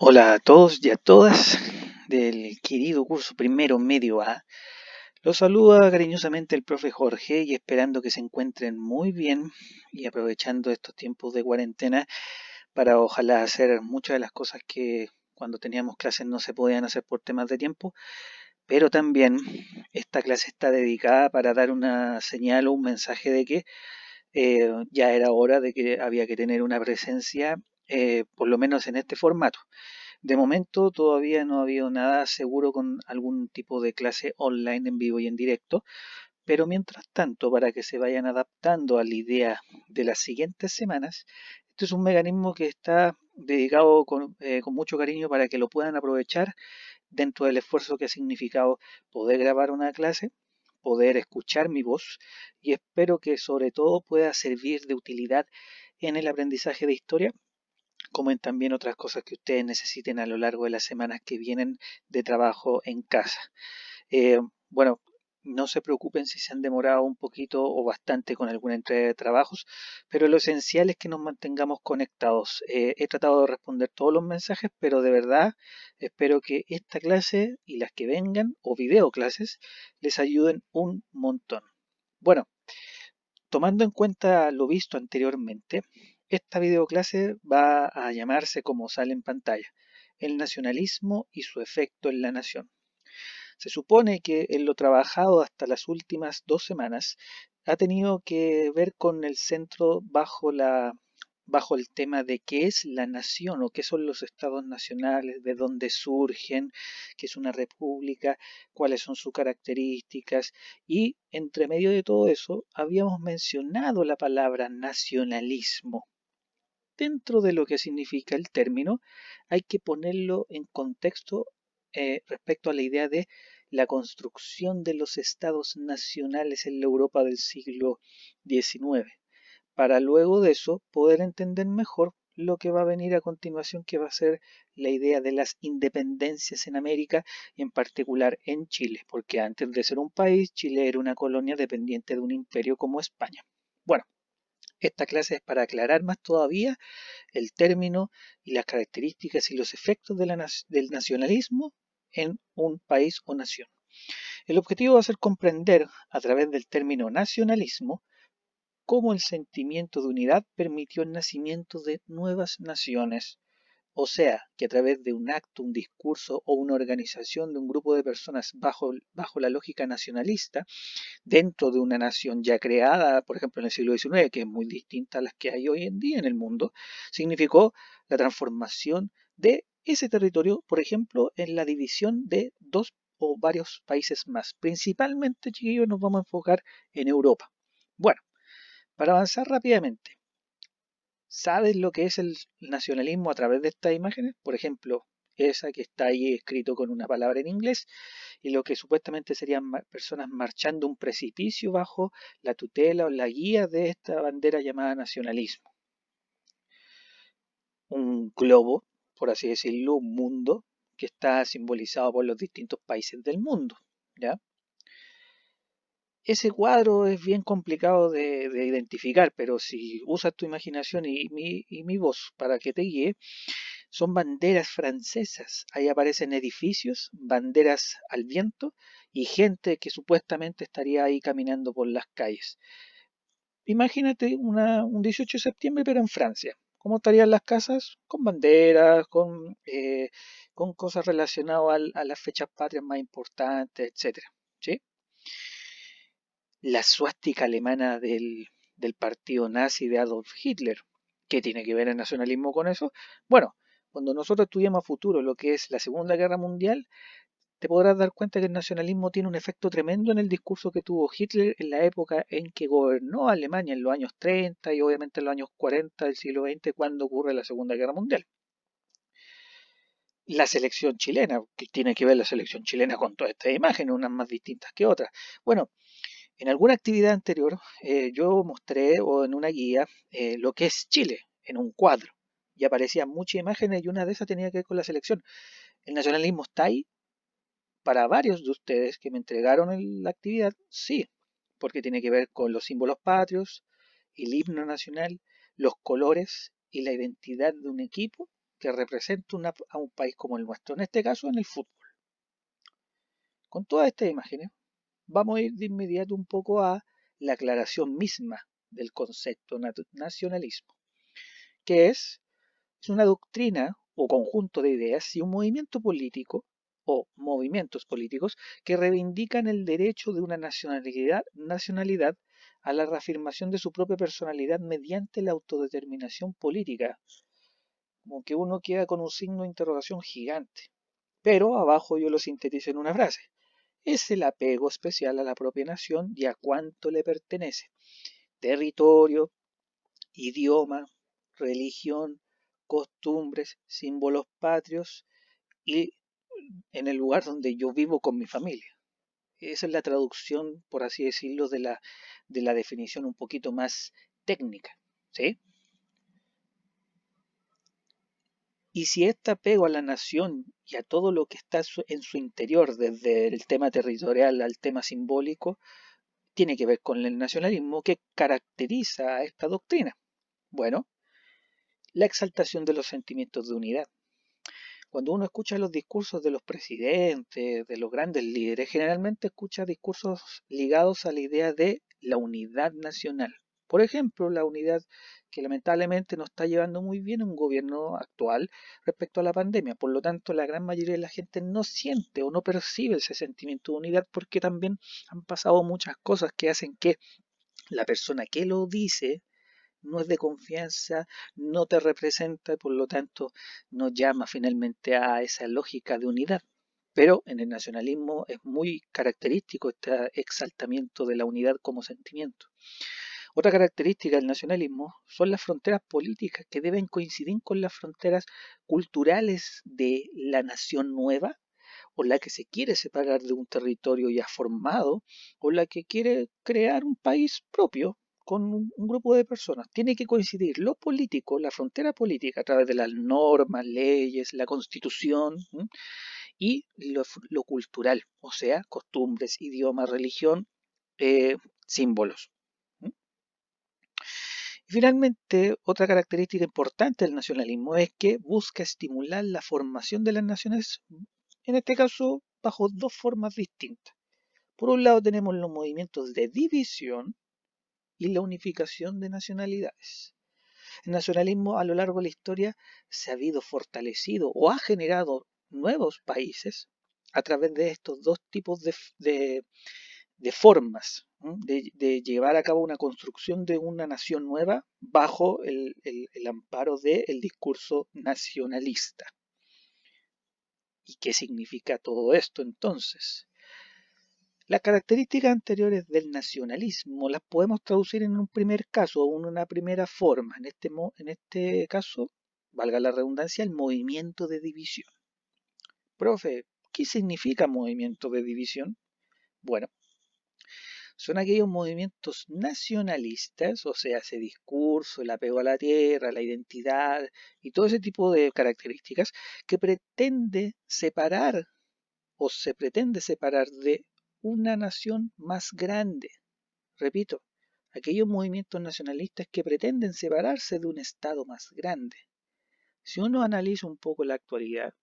Hola a todos y a todas del querido curso Primero Medio A. Los saluda cariñosamente el profe Jorge y esperando que se encuentren muy bien y aprovechando estos tiempos de cuarentena para ojalá hacer muchas de las cosas que cuando teníamos clases no se podían hacer por temas de tiempo, pero también esta clase está dedicada para dar una señal o un mensaje de que ya era hora de que había que tener una presencia, por lo menos en este formato. De momento todavía no ha habido nada seguro con algún tipo de clase online en vivo y en directo, pero mientras tanto, para que se vayan adaptando a la idea de las siguientes semanas, este es un mecanismo que está dedicado con mucho cariño para que lo puedan aprovechar dentro del esfuerzo que ha significado poder grabar una clase, poder escuchar mi voz y espero que sobre todo pueda servir de utilidad en el aprendizaje de historia como en también otras cosas que ustedes necesiten a lo largo de las semanas que vienen de trabajo en casa. Bueno, no se preocupen si se han demorado un poquito o bastante con alguna entrega de trabajos, pero lo esencial es que nos mantengamos conectados. He tratado de responder todos los mensajes, pero de verdad espero que esta clase y las que vengan o videoclases les ayuden un montón. Bueno, tomando en cuenta lo visto anteriormente, esta videoclase va a llamarse como sale en pantalla, el nacionalismo y su efecto en la nación. Se supone que en lo trabajado hasta las últimas 2 semanas ha tenido que ver con el centro bajo el tema de qué es la nación o qué son los estados nacionales, de dónde surgen, qué es una república, cuáles son sus características y entre medio de todo eso habíamos mencionado la palabra nacionalismo. Dentro de lo que significa el término, hay que ponerlo en contexto respecto a la idea de la construcción de los estados nacionales en la Europa del siglo XIX, para luego de eso poder entender mejor lo que va a venir a continuación, que va a ser la idea de las independencias en América y en particular en Chile, porque antes de ser un país, Chile era una colonia dependiente de un imperio como España. Bueno, esta clase es para aclarar más todavía el término y las características y los efectos del nacionalismo en un país o nación. El objetivo va a ser comprender a través del término nacionalismo cómo el sentimiento de unidad permitió el nacimiento de nuevas naciones, o sea, que a través de un acto, un discurso o una organización de un grupo de personas bajo la lógica nacionalista, dentro de una nación ya creada, por ejemplo, en el siglo XIX, que es muy distinta a las que hay hoy en día en el mundo, significó la transformación de ese territorio, por ejemplo, en la división de dos o varios países más. Principalmente, chiquillos, nos vamos a enfocar en Europa. Bueno, para avanzar rápidamente, ¿sabes lo que es el nacionalismo a través de estas imágenes? Por ejemplo, esa que está ahí escrito con una palabra en inglés y lo que supuestamente serían personas marchando un precipicio bajo la tutela o la guía de esta bandera llamada nacionalismo. Un globo, por así decirlo, un mundo que está simbolizado por los distintos países del mundo, ¿ya? Ese cuadro es bien complicado de identificar, pero si usas tu imaginación y mi voz para que te guíe, son banderas francesas. Ahí aparecen edificios, banderas al viento y gente que supuestamente estaría ahí caminando por las calles. Imagínate un 18 de septiembre, pero en Francia. ¿Cómo estarían las casas? Con banderas, con cosas relacionadas a las fechas patrias más importantes, etcétera. ¿Sí? La suástica alemana del partido nazi de Adolf Hitler. ¿Qué tiene que ver el nacionalismo con eso? Bueno, cuando nosotros estudiamos a futuro lo que es la Segunda Guerra Mundial, te podrás dar cuenta que el nacionalismo tiene un efecto tremendo en el discurso que tuvo Hitler en la época en que gobernó Alemania, en los años 30 y obviamente en los años 40 del siglo XX, cuando ocurre la Segunda Guerra Mundial. La selección chilena, que tiene que ver la selección chilena con todas estas imágenes, unas más distintas que otras. Bueno, en alguna actividad anterior yo mostré o en una guía lo que es Chile en un cuadro y aparecían muchas imágenes y una de esas tenía que ver con la selección. ¿El nacionalismo está ahí? Para varios de ustedes que me entregaron la actividad, sí, porque tiene que ver con los símbolos patrios, el himno nacional, los colores y la identidad de un equipo. que represente a un país como el nuestro, en este caso en el fútbol. Con todas estas imágenes, vamos a ir de inmediato un poco a la aclaración misma del concepto nacionalismo, que es una doctrina o conjunto de ideas y un movimiento político o movimientos políticos que reivindican el derecho de una nacionalidad a la reafirmación de su propia personalidad mediante la autodeterminación política. Como que uno queda con un signo de interrogación gigante. Pero abajo yo lo sintetizo en una frase. Es el apego especial a la propia nación y a cuánto le pertenece. Territorio, idioma, religión, costumbres, símbolos patrios y en el lugar donde yo vivo con mi familia. Esa es la traducción, por así decirlo, de la definición un poquito más técnica. ¿Sí? Y si este apego a la nación y a todo lo que está en su interior, desde el tema territorial al tema simbólico, tiene que ver con el nacionalismo que caracteriza a esta doctrina. Bueno, la exaltación de los sentimientos de unidad. Cuando uno escucha los discursos de los presidentes, de los grandes líderes, generalmente escucha discursos ligados a la idea de la unidad nacional. Por ejemplo, la unidad que lamentablemente no está llevando muy bien un gobierno actual respecto a la pandemia. Por lo tanto, la gran mayoría de la gente no siente o no percibe ese sentimiento de unidad porque también han pasado muchas cosas que hacen que la persona que lo dice no es de confianza, no te representa y por lo tanto no llama finalmente a esa lógica de unidad. Pero en el nacionalismo es muy característico este exaltamiento de la unidad como sentimiento. Otra característica del nacionalismo son las fronteras políticas que deben coincidir con las fronteras culturales de la nación nueva o la que se quiere separar de un territorio ya formado, o la que quiere crear un país propio con un grupo de personas. Tiene que coincidir lo político, la frontera política, a través de las normas, leyes, la constitución, ¿m? Y lo cultural, o sea, costumbres, idioma, religión, símbolos. ¿M? Y finalmente, otra característica importante del nacionalismo es que busca estimular la formación de las naciones, en este caso, bajo dos formas distintas. Por un lado tenemos los movimientos de división y la unificación de nacionalidades. El nacionalismo a lo largo de la historia se ha habido fortalecido o ha generado nuevos países a través de estos dos tipos de formas de llevar a cabo una construcción de una nación nueva bajo el amparo del discurso nacionalista. ¿Y qué significa todo esto entonces? Las características anteriores del nacionalismo las podemos traducir en un primer caso o en una primera forma. En este caso, valga la redundancia, el movimiento de división. Profe, ¿qué significa movimiento de división? Bueno, son aquellos movimientos nacionalistas, o sea, ese discurso, el apego a la tierra, la identidad y todo ese tipo de características que se pretende separar de una nación más grande. Repito, aquellos movimientos nacionalistas que pretenden separarse de un Estado más grande. Si uno analiza un poco la actualidad,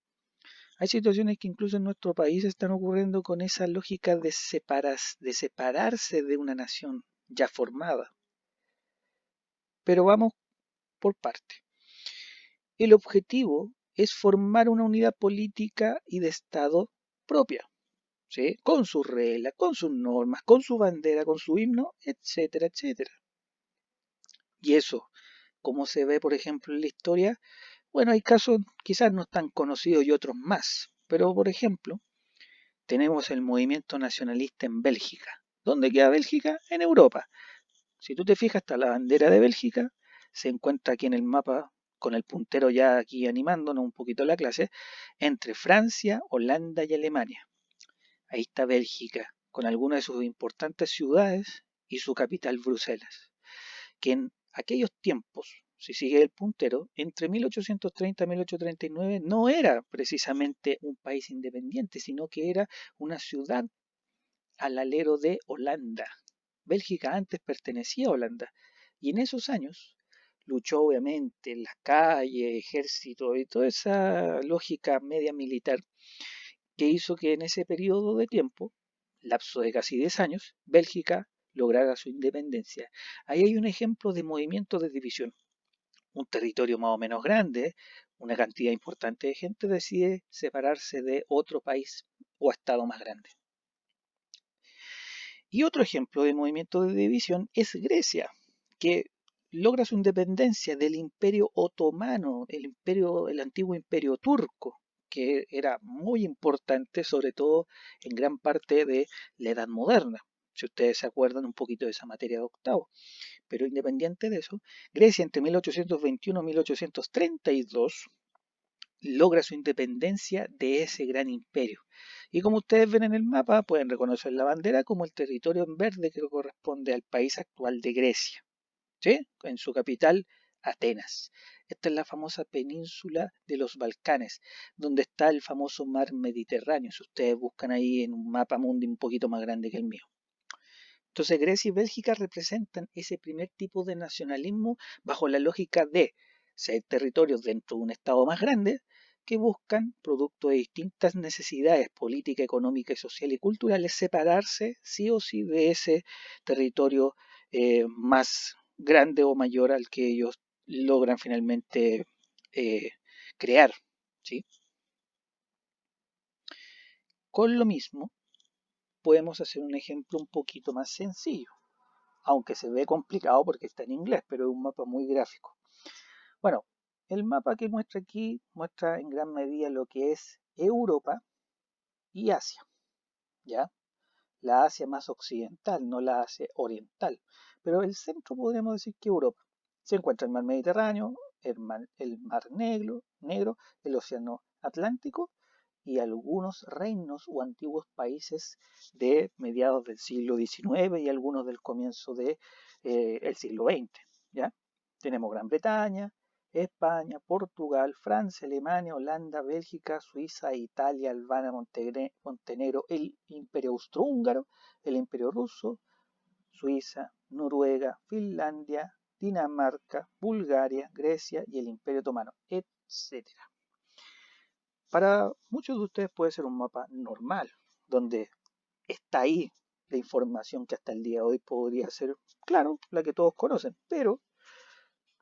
hay situaciones que incluso en nuestro país están ocurriendo con esa lógica de separarse de una nación ya formada. Pero vamos por parte. El objetivo es formar una unidad política y de Estado propia, ¿sí? Con sus reglas, con sus normas, con su bandera, con su himno, etcétera, etcétera. Y eso, como se ve, por ejemplo, en la historia, bueno, hay casos quizás no tan conocidos y otros más, pero por ejemplo, tenemos el movimiento nacionalista en Bélgica. ¿Dónde queda Bélgica? En Europa. Si tú te fijas, está la bandera de Bélgica, se encuentra aquí en el mapa con el puntero ya aquí animándonos un poquito la clase, entre Francia, Holanda y Alemania. Ahí está Bélgica, con algunas de sus importantes ciudades y su capital Bruselas, que en aquellos tiempos, si sigue el puntero, entre 1830 y 1839 no era precisamente un país independiente, sino que era una ciudad al alero de Holanda. Bélgica antes pertenecía a Holanda y en esos años luchó obviamente en las calles, ejército y toda esa lógica media militar que hizo que en ese periodo de tiempo, lapso de casi 10 años, Bélgica lograra su independencia. Ahí hay un ejemplo de movimiento de división. Un territorio más o menos grande, una cantidad importante de gente decide separarse de otro país o estado más grande. Y otro ejemplo de movimiento de división es Grecia, que logra su independencia del Imperio Otomano, el antiguo Imperio Turco, que era muy importante, sobre todo en gran parte de la Edad Moderna, si ustedes se acuerdan un poquito de esa materia de octavo. Pero independiente de eso, Grecia entre 1821 y 1832 logra su independencia de ese gran imperio. Y como ustedes ven en el mapa, pueden reconocer la bandera como el territorio en verde que corresponde al país actual de Grecia, ¿sí? En su capital, Atenas. Esta es la famosa península de los Balcanes, donde está el famoso mar Mediterráneo. Si ustedes buscan ahí en un mapa mundi un poquito más grande que el mío. Entonces Grecia y Bélgica representan ese primer tipo de nacionalismo bajo la lógica de ser territorios dentro de un Estado más grande que buscan, producto de distintas necesidades políticas, económicas, social y culturales, separarse sí o sí de ese territorio más grande o mayor al que ellos logran finalmente eh, crear. ¿Sí? Con lo mismo, podemos hacer un ejemplo un poquito más sencillo, aunque se ve complicado porque está en inglés, pero es un mapa muy gráfico. Bueno, el mapa que muestra aquí muestra en gran medida lo que es Europa y Asia, ¿ya? La Asia más occidental, no la Asia oriental, pero el centro podríamos decir que Europa. Se encuentra el mar Mediterráneo, el mar Negro, el Océano Atlántico y algunos reinos o antiguos países de mediados del siglo XIX y algunos del comienzo del siglo XX. ¿Ya? Tenemos Gran Bretaña, España, Portugal, Francia, Alemania, Holanda, Bélgica, Suiza, Italia, Albania, Montenegro, el Imperio Austrohúngaro, el Imperio Ruso, Suiza, Noruega, Finlandia, Dinamarca, Bulgaria, Grecia y el Imperio Otomano, etcétera. Para muchos de ustedes puede ser un mapa normal, donde está ahí la información que hasta el día de hoy podría ser, claro, la que todos conocen, pero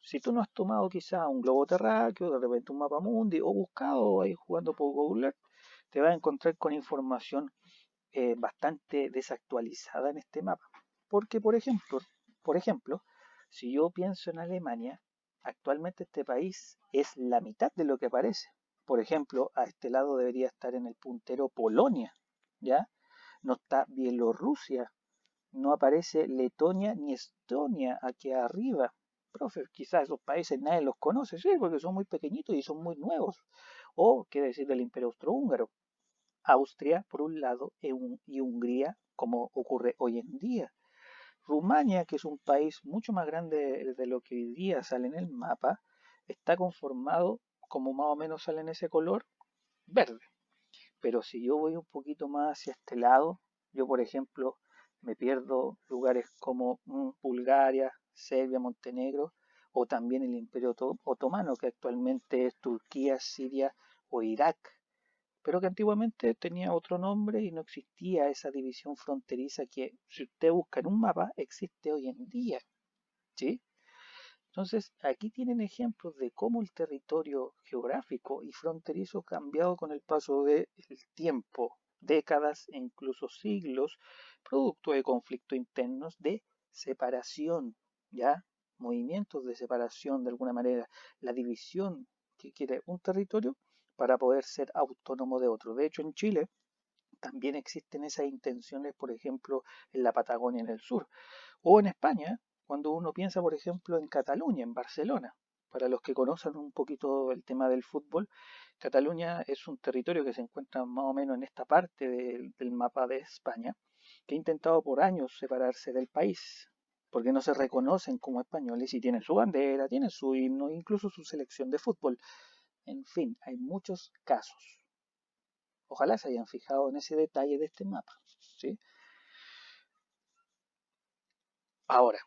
si tú no has tomado quizá un globo terráqueo, de repente un mapa mundi, o buscado ahí jugando por Google Earth, te vas a encontrar con información bastante desactualizada en este mapa. Porque, por ejemplo, si yo pienso en Alemania, actualmente este país es la mitad de lo que parece. Por ejemplo, a este lado debería estar en el puntero Polonia, ¿ya? No está Bielorrusia, no aparece Letonia ni Estonia aquí arriba. Profe, quizás esos países nadie los conoce, sí, porque son muy pequeñitos y son muy nuevos. O, qué decir del Imperio Austrohúngaro, Austria por un lado y Hungría, como ocurre hoy en día. Rumania, que es un país mucho más grande de lo que hoy día sale en el mapa, está conformado, como más o menos sale en ese color, verde. Pero si yo voy un poquito más hacia este lado, yo por ejemplo me pierdo lugares como Bulgaria, Serbia, Montenegro, o también el Imperio Otomano, que actualmente es Turquía, Siria o Irak, pero que antiguamente tenía otro nombre y no existía esa división fronteriza que si usted busca en un mapa existe hoy en día, ¿sí? Entonces, aquí tienen ejemplos de cómo el territorio geográfico y fronterizo ha cambiado con el paso del tiempo, décadas e incluso siglos, producto de conflictos internos de separación, ¿ya? Movimientos de separación de alguna manera, la división que quiere un territorio para poder ser autónomo de otro. De hecho, en Chile también existen esas intenciones, por ejemplo, en la Patagonia en el sur, o en España, cuando uno piensa, por ejemplo, en Cataluña, en Barcelona. Para los que conocen un poquito el tema del fútbol, Cataluña es un territorio que se encuentra más o menos en esta parte del mapa de España, que ha intentado por años separarse del país, porque no se reconocen como españoles y tienen su bandera, tienen su himno, incluso su selección de fútbol. En fin, hay muchos casos. Ojalá se hayan fijado en ese detalle de este mapa, ¿sí? Ahora,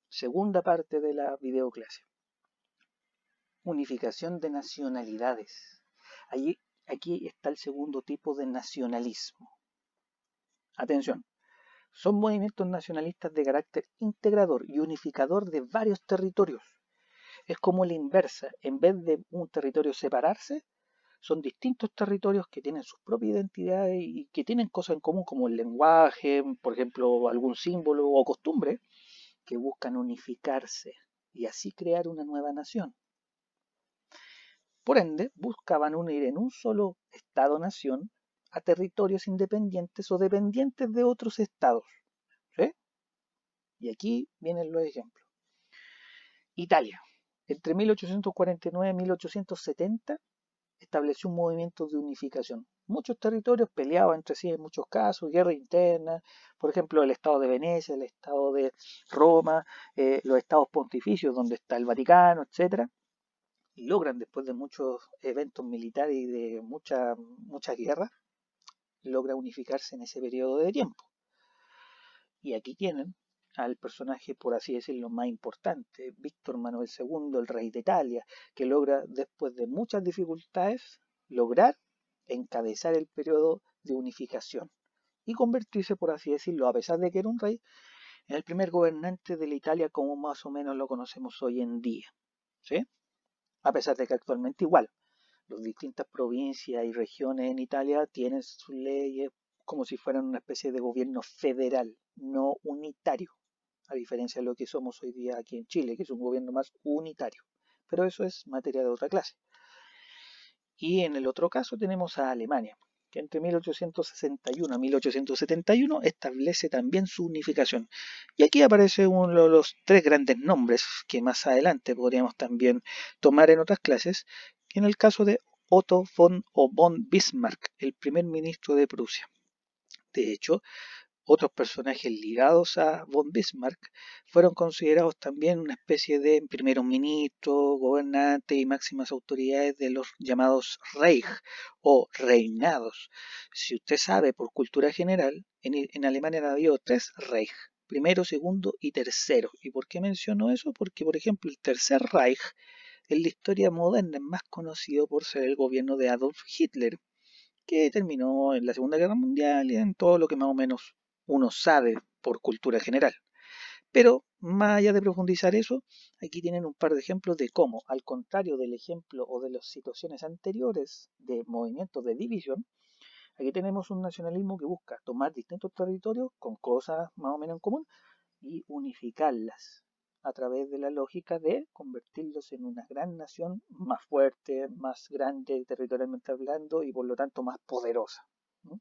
segunda parte de la videoclase. unificación de nacionalidades. Aquí está el segundo tipo de nacionalismo. Atención, son movimientos nacionalistas de carácter integrador y unificador de varios territorios. Es como la inversa, en vez de un territorio separarse, son distintos territorios que tienen sus propias identidades y que tienen cosas en común como el lenguaje, por ejemplo, algún símbolo o costumbre, que buscan unificarse y así crear una nueva nación. Por ende, buscaban unir en un solo Estado-nación a territorios independientes o dependientes de otros estados. ¿Sí? Y aquí vienen los ejemplos. Italia, entre 1849 y 1870, estableció un movimiento de unificación. Muchos territorios peleaban entre sí en muchos casos, guerra interna, por ejemplo, el Estado de Venecia, el Estado de Roma, los estados pontificios donde está el Vaticano, etcétera, y logran, después de muchos eventos militares y de muchas guerras, logra unificarse en ese periodo de tiempo. Y aquí tienen al personaje, por así decirlo, más importante, Víctor Manuel II, el rey de Italia, que logra, después de muchas dificultades, lograr encabezar el periodo de unificación y convertirse, por así decirlo, a pesar de que era un rey, en el primer gobernante de la Italia como más o menos lo conocemos hoy en día. ¿Sí? A pesar de que actualmente igual, las distintas provincias y regiones en Italia tienen sus leyes como si fueran una especie de gobierno federal, no unitario, a diferencia de lo que somos hoy día aquí en Chile, que es un gobierno más unitario. Pero eso es materia de otra clase. Y en el otro caso tenemos a Alemania, que entre 1861 a 1871 establece también su unificación. Y aquí aparece uno de los tres grandes nombres que más adelante podríamos también tomar en otras clases, que en el caso de Otto von Bismarck, el primer ministro de Prusia. De hecho, otros personajes ligados a von Bismarck fueron considerados también una especie de primeros ministros, gobernantes y máximas autoridades de los llamados Reich o reinados. Si usted sabe por cultura general, en Alemania han habido tres Reich, primero, segundo y tercero. ¿Y por qué menciono eso? Porque, por ejemplo, el tercer Reich en la historia moderna es más conocido por ser el gobierno de Adolf Hitler, que terminó en la Segunda Guerra Mundial y en todo lo que más o menos uno sabe por cultura general. Pero más allá de profundizar eso, aquí tienen un par de ejemplos de cómo, al contrario del ejemplo o de las situaciones anteriores de movimientos de división, aquí tenemos un nacionalismo que busca tomar distintos territorios con cosas más o menos en común y unificarlas a través de la lógica de convertirlos en una gran nación más fuerte, más grande territorialmente hablando y por lo tanto más poderosa. ¿No?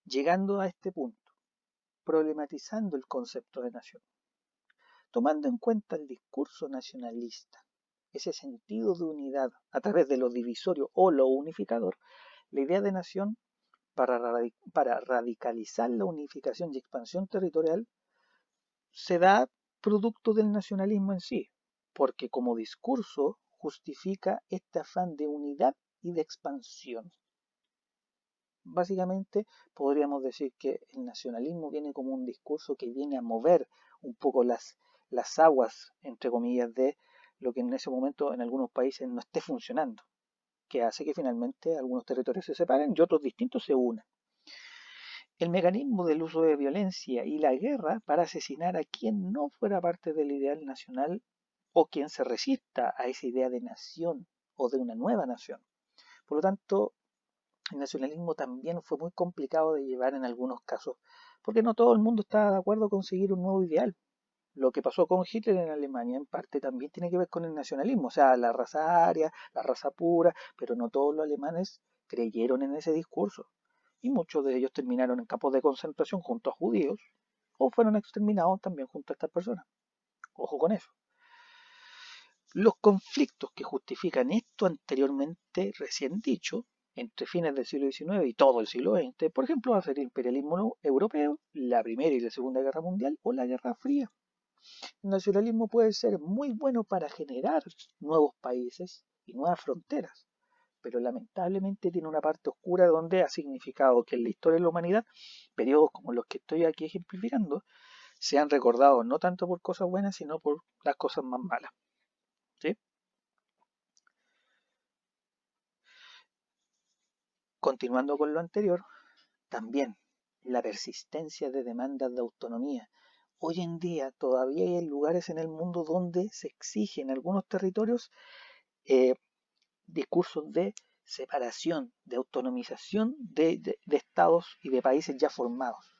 Llegando a este punto, problematizando el concepto de nación, tomando en cuenta el discurso nacionalista, ese sentido de unidad a través de lo divisorio o lo unificador, la idea de nación para radicalizar la unificación y expansión territorial se da producto del nacionalismo en sí, porque como discurso justifica este afán de unidad y de expansión. Básicamente podríamos decir que el nacionalismo viene como un discurso que viene a mover un poco las aguas, entre comillas, de lo que en ese momento en algunos países no esté funcionando, que hace que finalmente algunos territorios se separen y otros distintos se unan. El mecanismo del uso de violencia y la guerra para asesinar a quien no fuera parte del ideal nacional o quien se resista a esa idea de nación o de una nueva nación. Por lo tanto, el nacionalismo también fue muy complicado de llevar en algunos casos, porque no todo el mundo estaba de acuerdo con seguir un nuevo ideal. Lo que pasó con Hitler en Alemania en parte también tiene que ver con el nacionalismo, o sea, la raza aria, la raza pura, pero no todos los alemanes creyeron en ese discurso. Y muchos de ellos terminaron en campos de concentración junto a judíos o fueron exterminados también junto a estas personas. Ojo con eso. Los conflictos que justifican esto anteriormente recién dicho, entre fines del siglo XIX y todo el siglo XX, por ejemplo, va a ser el imperialismo europeo, la Primera y la Segunda Guerra Mundial o la Guerra Fría. El nacionalismo puede ser muy bueno para generar nuevos países y nuevas fronteras, pero lamentablemente tiene una parte oscura donde ha significado que en la historia de la humanidad, periodos como los que estoy aquí ejemplificando, sean recordados no tanto por cosas buenas, sino por las cosas más malas. ¿Sí? Continuando con lo anterior, también la persistencia de demandas de autonomía. Hoy en día todavía hay lugares en el mundo donde se exige en algunos territorios eh, discursos de separación, de autonomización de estados y de países ya formados.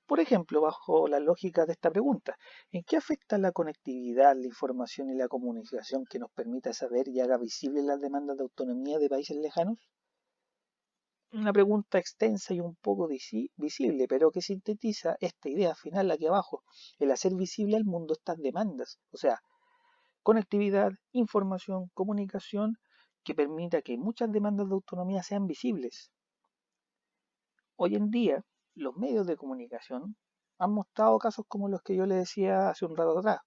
Por ejemplo, bajo la lógica de esta pregunta, ¿en qué afecta la conectividad, la información y la comunicación que nos permita saber y haga visibles las demandas de autonomía de países lejanos? Una pregunta extensa y un poco visible, pero que sintetiza esta idea final aquí abajo, el hacer visible al mundo estas demandas, o sea, conectividad, información, comunicación, que permita que muchas demandas de autonomía sean visibles. Hoy en día, los medios de comunicación han mostrado casos como los que yo les decía hace un rato atrás.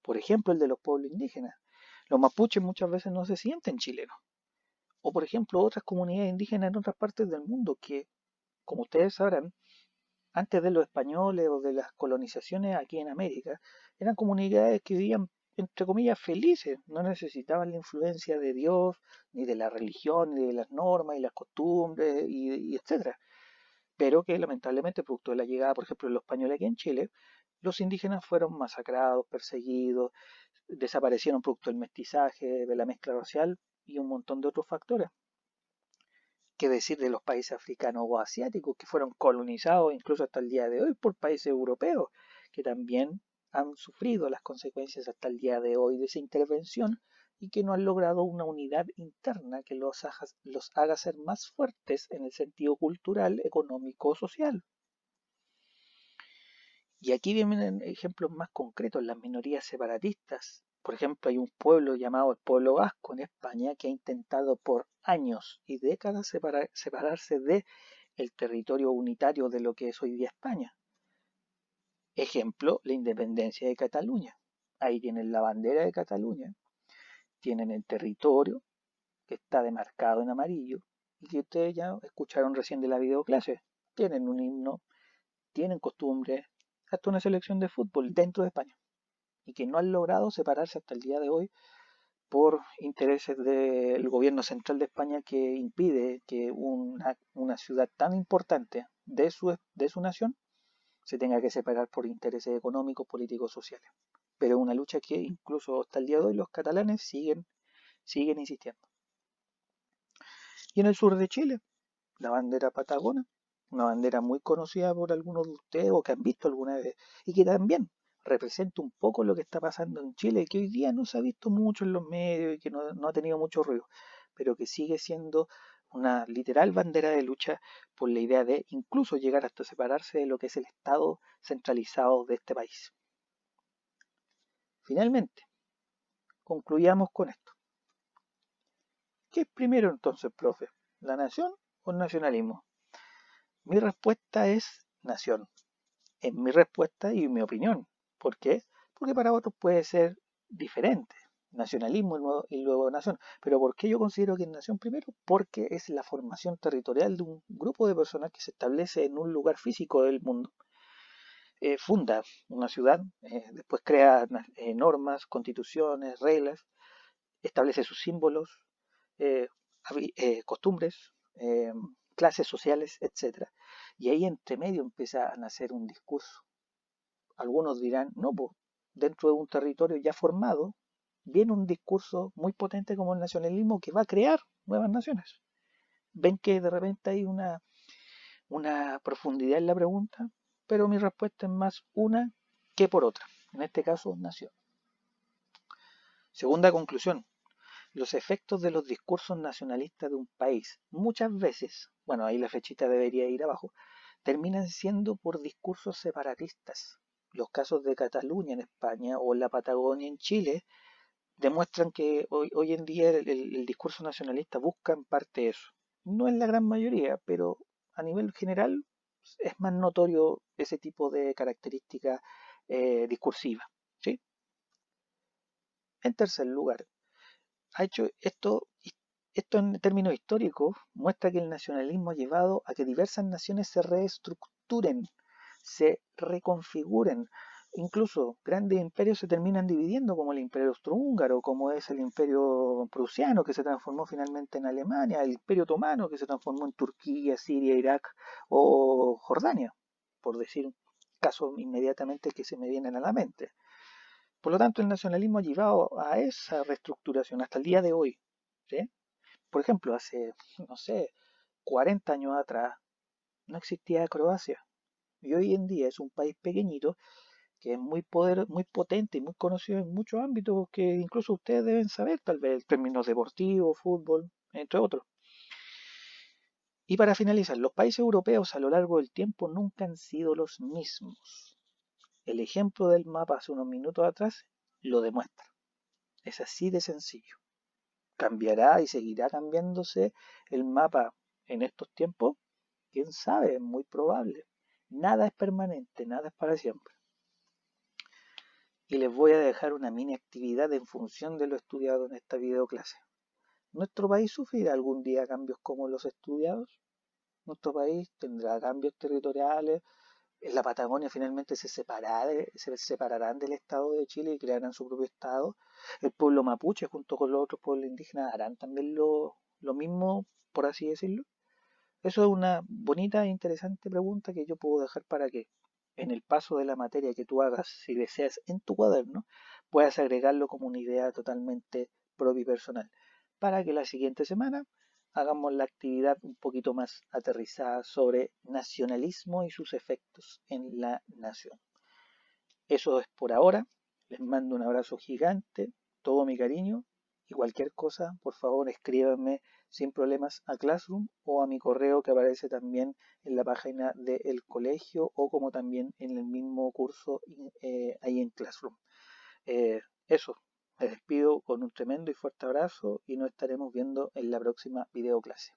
Por ejemplo, el de los pueblos indígenas. Los mapuches muchas veces no se sienten chilenos. O por ejemplo, otras comunidades indígenas en otras partes del mundo que, como ustedes sabrán, antes de los españoles o de las colonizaciones aquí en América, eran comunidades que vivían, entre comillas, felices, no necesitaban la influencia de Dios, ni de la religión, ni de las normas y las costumbres, y etcétera. Pero que lamentablemente, producto de la llegada, por ejemplo, de los españoles aquí en Chile, los indígenas fueron masacrados, perseguidos, desaparecieron producto del mestizaje, de la mezcla racial y un montón de otros factores. ¿Qué decir de los países africanos o asiáticos que fueron colonizados incluso hasta el día de hoy por países europeos, que también han sufrido las consecuencias hasta el día de hoy de esa intervención y que no han logrado una unidad interna que los haga ser más fuertes en el sentido cultural, económico, social? Y aquí vienen ejemplos más concretos, las minorías separatistas. Por ejemplo, hay un pueblo llamado el pueblo vasco en España que ha intentado por años y décadas separarse de el territorio unitario de lo que es hoy día España. Ejemplo, la independencia de Cataluña. Ahí tienen la bandera de Cataluña, tienen el territorio que está demarcado en amarillo y que ustedes ya escucharon recién de la videoclase. Tienen un himno, tienen costumbres, hasta una selección de fútbol dentro de España y que no han logrado separarse hasta el día de hoy por intereses del gobierno central de España que impide que una ciudad tan importante de su nación se tenga que separar por intereses económicos, políticos, sociales. Pero es una lucha que incluso hasta el día de hoy los catalanes siguen insistiendo. Y en el sur de Chile, la bandera patagona, una bandera muy conocida por algunos de ustedes o que han visto alguna vez y que también representa un poco lo que está pasando en Chile, que hoy día no se ha visto mucho en los medios y que no ha tenido mucho ruido, pero que sigue siendo una literal bandera de lucha por la idea de incluso llegar hasta separarse de lo que es el Estado centralizado de este país. Finalmente, concluyamos con esto. ¿Qué es primero entonces, profe? ¿La nación o el nacionalismo? Mi respuesta es nación. Es mi respuesta y mi opinión. ¿Por qué? Porque para otros puede ser diferente. Nacionalismo y luego nación. Pero ¿por qué yo considero que es nación primero? Porque es la formación territorial de un grupo de personas que se establece en un lugar físico del mundo. Funda una ciudad, después crea normas, constituciones, reglas, establece sus símbolos, eh, costumbres, clases sociales, etcétera. Y ahí entre medio empieza a nacer un discurso. Algunos dirán, no, pues dentro de un territorio ya formado, viene un discurso muy potente como el nacionalismo que va a crear nuevas naciones. Ven que de repente hay una profundidad en la pregunta, pero mi respuesta es más una que por otra. En este caso, nación. Segunda conclusión, los efectos de los discursos nacionalistas de un país, muchas veces, bueno, ahí la flechita debería ir abajo, terminan siendo por discursos separatistas. Los casos de Cataluña en España o la Patagonia en Chile demuestran que hoy en día el discurso nacionalista busca en parte eso. No en la gran mayoría, pero a nivel general es más notorio ese tipo de característica discursiva. ¿Sí? En tercer lugar, ha hecho esto en términos históricos muestra que el nacionalismo ha llevado a que diversas naciones se reestructuren, se reconfiguren. Incluso grandes imperios se terminan dividiendo, como el imperio austrohúngaro, como es el imperio prusiano, que se transformó finalmente en Alemania, el imperio otomano, que se transformó en Turquía, Siria, Irak o Jordania, por decir casos inmediatamente que se me vienen a la mente. Por lo tanto, el nacionalismo ha llevado a esa reestructuración hasta el día de hoy. ¿Sí? Por ejemplo, hace, no sé, 40 años atrás no existía Croacia. Y hoy en día es un país pequeñito que es muy potente y muy conocido en muchos ámbitos que incluso ustedes deben saber, tal vez en términos deportivos, fútbol, entre otros. Y para finalizar, los países europeos a lo largo del tiempo nunca han sido los mismos. El ejemplo del mapa hace unos minutos atrás lo demuestra. Es así de sencillo. ¿Cambiará y seguirá cambiándose el mapa en estos tiempos? ¿Quién sabe? Es muy probable. Nada es permanente, nada es para siempre. Y les voy a dejar una mini actividad en función de lo estudiado en esta videoclase. ¿Nuestro país sufrirá algún día cambios como los estudiados? ¿Nuestro país tendrá cambios territoriales? ¿En la Patagonia finalmente se separarán del Estado de Chile y crearán su propio Estado? ¿El pueblo mapuche junto con los otros pueblos indígenas harán también lo mismo, por así decirlo? Eso es una bonita e interesante pregunta que yo puedo dejar para que en el paso de la materia que tú hagas, si deseas, en tu cuaderno, puedas agregarlo como una idea totalmente propia y personal, para que la siguiente semana hagamos la actividad un poquito más aterrizada sobre nacionalismo y sus efectos en la nación. Eso es por ahora. Les mando un abrazo gigante, todo mi cariño y cualquier cosa, por favor, escríbanme sin problemas a Classroom o a mi correo que aparece también en la página del colegio o como también en el mismo curso ahí en Classroom. Eso, me despido con un tremendo y fuerte abrazo y nos estaremos viendo en la próxima videoclase.